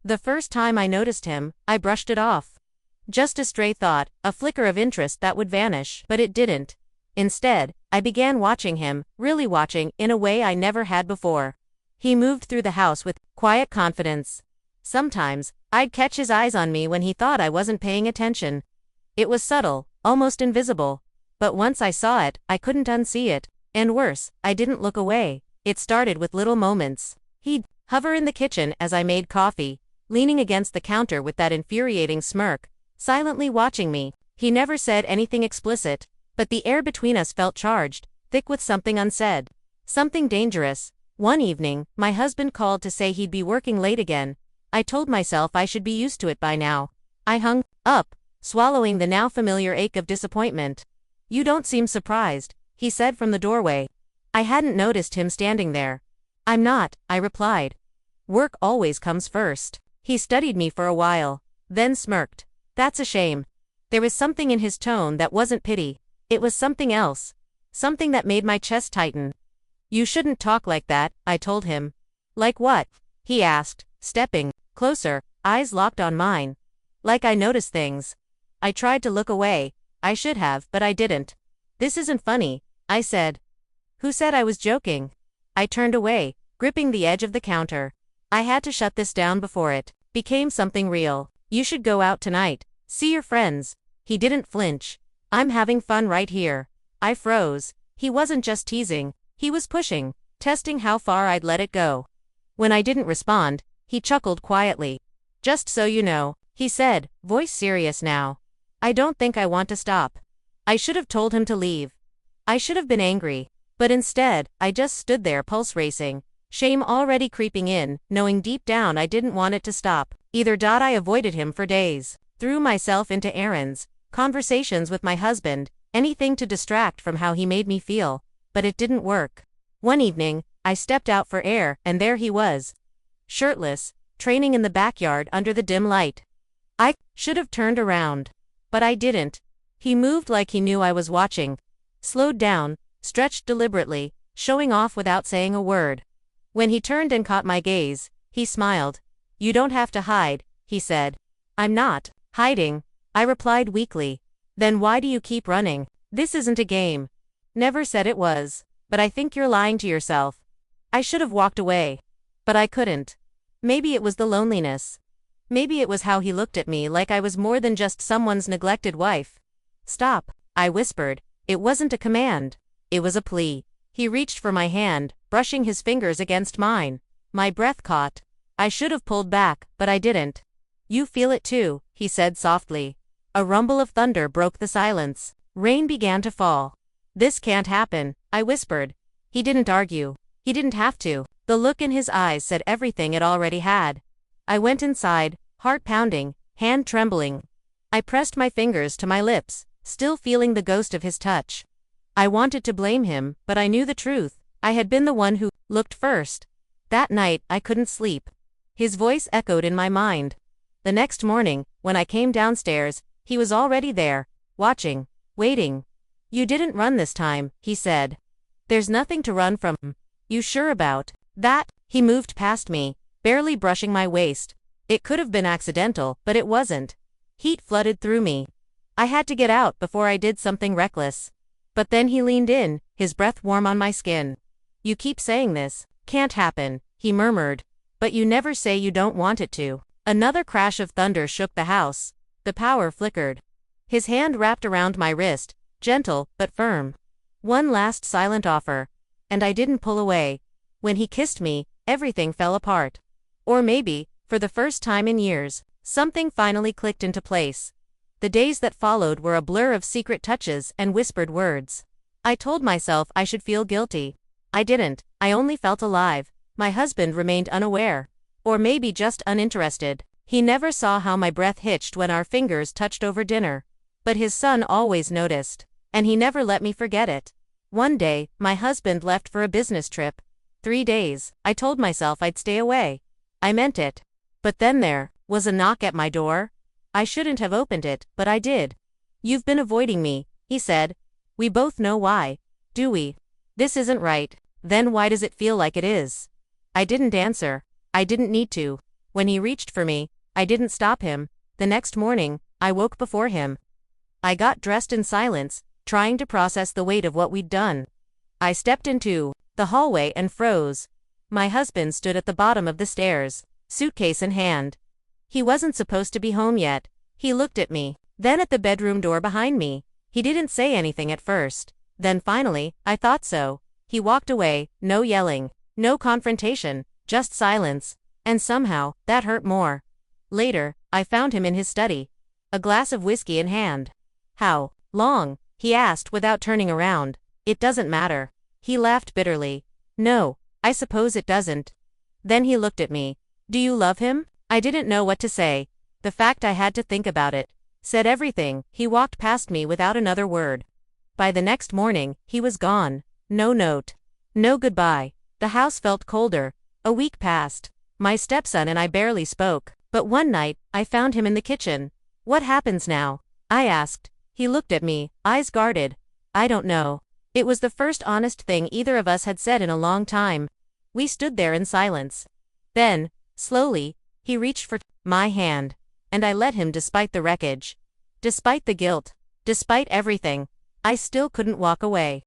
The first time I noticed him, I brushed it off. Just a stray thought, a flicker of interest that would vanish, but it didn't. Instead, I began watching him, really watching, in a way I never had before. He moved through the house with quiet confidence. Sometimes, I'd catch his eyes on me when he thought I wasn't paying attention. It was subtle, almost invisible. But once I saw it, I couldn't unsee it. And worse, I didn't look away. It started with little moments. He'd hover in the kitchen as I made coffee, leaning against the counter with that infuriating smirk, silently watching me. He never said anything explicit, but the air between us felt charged, thick with something unsaid. Something dangerous. One evening, my husband called to say he'd be working late again. I told myself I should be used to it by now. I hung up, swallowing the now familiar ache of disappointment. "You don't seem surprised," he said from the doorway. I hadn't noticed him standing there. "I'm not," I replied. "Work always comes first." He studied me for a while, then smirked. "That's a shame." There was something in his tone that wasn't pity. It was something else. Something that made my chest tighten. "You shouldn't talk like that," I told him. "Like what?" he asked, stepping closer, eyes locked on mine. Like I noticed things. I tried to look away. I should have, but I didn't. "This isn't funny," I said. "Who said I was joking?" I turned away, gripping the edge of the counter. I had to shut this down before it became something real. "You should go out tonight. See your friends." He didn't flinch. "I'm having fun right here." I froze. He wasn't just teasing. He was pushing, testing how far I'd let it go. When I didn't respond, he chuckled quietly. "Just so you know," he said, voice serious now, "I don't think I want to stop." I should have told him to leave. I should have been angry. But instead, I just stood there, pulse racing, shame already creeping in, knowing deep down I didn't want it to stop. I avoided him for days, threw myself into errands, conversations with my husband, anything to distract from how he made me feel, but it didn't work. One evening, I stepped out for air, and there he was. Shirtless, training in the backyard under the dim light. I should have turned around. But I didn't. He moved like he knew I was watching. Slowed down, stretched deliberately, showing off without saying a word. When he turned and caught my gaze, he smiled. "You don't have to hide," he said. "I'm not hiding," I replied weakly. "Then why do you keep running? This isn't a game." "Never said it was. But I think you're lying to yourself." I should have walked away. But I couldn't. Maybe it was the loneliness. Maybe it was how he looked at me, like I was more than just someone's neglected wife. "Stop," I whispered. It wasn't a command. It was a plea. He reached for my hand, brushing his fingers against mine. My breath caught. I should have pulled back, but I didn't. "You feel it too," he said softly. A rumble of thunder broke the silence. Rain began to fall. "This can't happen," I whispered. He didn't argue. He didn't have to. The look in his eyes said everything it already had. I went inside, heart pounding, hand trembling. I pressed my fingers to my lips, still feeling the ghost of his touch. I wanted to blame him, but I knew the truth. I had been the one who looked first. That night, I couldn't sleep. His voice echoed in my mind. The next morning, when I came downstairs, he was already there, watching, waiting. "You didn't run this time," he said. "There's nothing to run from." "You sure about that?" He moved past me, barely brushing my waist. It could have been accidental, but it wasn't. Heat flooded through me. I had to get out before I did something reckless. But then he leaned in, his breath warm on my skin. "You keep saying this can't happen," he murmured. "But you never say you don't want it to." Another crash of thunder shook the house. The power flickered. His hand wrapped around my wrist, gentle but firm. One last silent offer. And I didn't pull away. When he kissed me, everything fell apart. Or maybe, for the first time in years, something finally clicked into place. The days that followed were a blur of secret touches and whispered words. I told myself I should feel guilty. I didn't. I only felt alive. My husband remained unaware. Or maybe just uninterested. He never saw how my breath hitched when our fingers touched over dinner. But his son always noticed. And he never let me forget it. One day, my husband left for a business trip. 3 days. I told myself I'd stay away. I meant it. But then there was a knock at my door. I shouldn't have opened it, but I did. "You've been avoiding me," he said. "We both know why, do we?" "This isn't right." "Then why does it feel like it is?" I didn't answer. I didn't need to. When he reached for me, I didn't stop him. The next morning, I woke before him. I got dressed in silence, trying to process the weight of what we'd done. I stepped into the hallway and froze. My husband stood at the bottom of the stairs, suitcase in hand. He wasn't supposed to be home yet. He looked at me, then at the bedroom door behind me. He didn't say anything at first. Then finally, I thought so. He walked away, no yelling, no confrontation, just silence. And somehow, that hurt more. Later, I found him in his study, a glass of whiskey in hand. "How long?" he asked without turning around. "It doesn't matter." He laughed bitterly. "No, I suppose it doesn't." Then he looked at me. "Do you love him?" I didn't know what to say. The fact I had to think about it said everything. He walked past me without another word. By the next morning, he was gone. No note. No goodbye. The house felt colder. A week passed. My stepson and I barely spoke. But one night, I found him in the kitchen. "What happens now?" I asked. He looked at me, eyes guarded. "I don't know." It was the first honest thing either of us had said in a long time. We stood there in silence. Then, slowly, he reached for my hand. And I let him despite the wreckage. Despite the guilt. Despite everything. I still couldn't walk away.